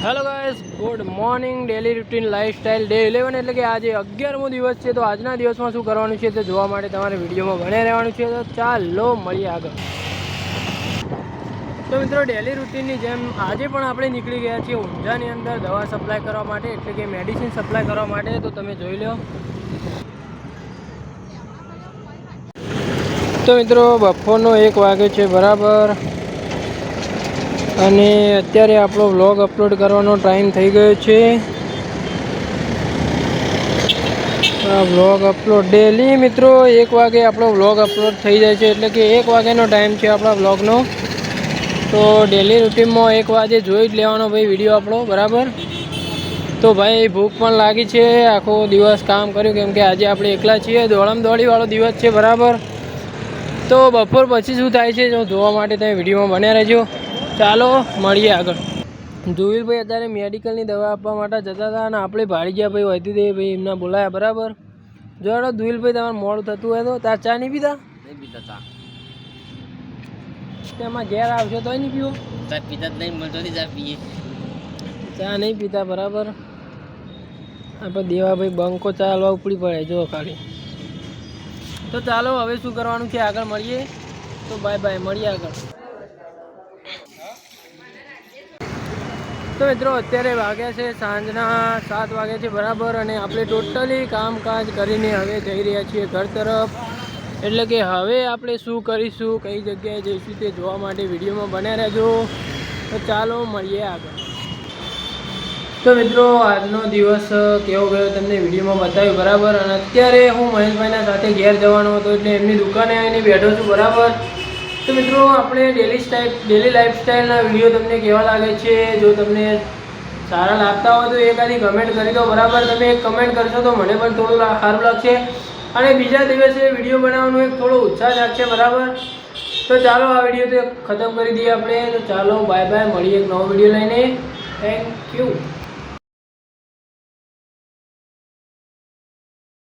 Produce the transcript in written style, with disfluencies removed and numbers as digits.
Hello guys, good morning. Daily routine lifestyle day 11 એટલે કે આજે 11મો દિવસ છે. તો આજના દિવસમાં શું કરવાનું છે તે જોવા માટે તમારે વિડીયોમાં બને રહેવાનું છે. તો ચાલો મળીએ આગળ. તો મિત્રો, ડેલી રૂટીનની જેમ આજે પણ આપણે નીકળી ગયા છીએ ઊંઝાની અંદર દવા સપ્લાય કરવા માટે, એટલે કે મેડિસિન સપ્લાય કરવા માટે. તો તમે જોઈ લો. તો મિત્રો, બપોરનો 1 વાગે છે બરાબર, અને અત્યારે આપણો વ્લોગ અપલોડ કરવાનો ટાઈમ થઈ ગયો છે. આ વ્લોગ અપલોડ ડેલી મિત્રો 1 વાગે આપણો વ્લોગ અપલોડ થઈ જાય છે, એટલે કે 1 વાગ્યાનો ટાઈમ છે આપણા વ્લોગનો. તો ડેલી રૂટીનમાં 1 વાગે જોઈ જ લેવાનો ભાઈ વિડીયો આપણો બરાબર. તો ભાઈ ભૂખ પણ લાગી છે, આખો દિવસ કામ કર્યું, કેમ કે આજે આપણે એકલા છીએ. દોડમ દોડીવાળો દિવસ છે બરાબર. તો બપોર પછી શું થાય છે જો જોવા માટે તમે વિડીયોમાં બન્યા રહેજો. ચાલો મળીએ આગળ. જુવિલભાઈ અત્યારે મેડિકલની દવા આપવા માટે જતા હતા, અને આપણે ભાડીજા ભાઈ હોતી હતી ભાઈ એમને બોલાયા બરાબર. જોડો જુવિલભાઈ, તમારે મોડું થતું હોય તો તાર ચા નહીં પીતા? નહીં પીતા ચા. તેમાં ઘેર આવશો તો નહીં પીવો? ચા પીતા જ નહીં, મળતો નહીં ચા પીએ. ચા નહીં પીતા બરાબર. આપણે દેવાભાઈ બંકો ચા હલવા ઉપડી પડે જો ખાલી. તો ચાલો હવે શું કરવાનું છે આગળ મળીએ. તો બાય બાય, મળીએ આગળ. તો મિત્રો, અત્યારે વાગ્યા છે સાંજના 7 વાગ્યા છે બરાબર, અને આપણે ટોટલી કામકાજ કરીને હવે જઈ રહ્યા છીએ ઘર તરફ. એટલે કે હવે આપણે શું કરીશું, કઈ જગ્યાએ જઈશું તે જોવા માટે વિડીયોમાં બન્યા રહેજો. તો ચાલો મળીએ આગળ. તો મિત્રો, આજનો દિવસ કેવો ગયો તમને વિડીયોમાં બતાવ્યું બરાબર. અને અત્યારે હું મહેશભાઈના સાથે ઘેર જવાનો હતો, એટલે એમની દુકાને આવીને બેઠો છું બરાબર. તો મિત્રો, આપણે ડેલી લાઈફસ્ટાઈલના વિડીયો તમને કેવા લાગે છે? જો તમને સારા લાગતા હોય તો એકાદી કમેન્ટ કરી દો બરાબર. તમે એક કમેન્ટ કરશો તો મને પણ થોડું સારું લાગશે, અને બીજા દિવસે વિડીયો બનાવવાનો એક થોડો ઉત્સાહ લાગશે બરાબર. તો ચાલો આ વિડીયો તો ખતમ કરી દઈએ આપણે. તો ચાલો બાય બાય, મળીએ એક નવો વિડીયો લઈને. Thank you.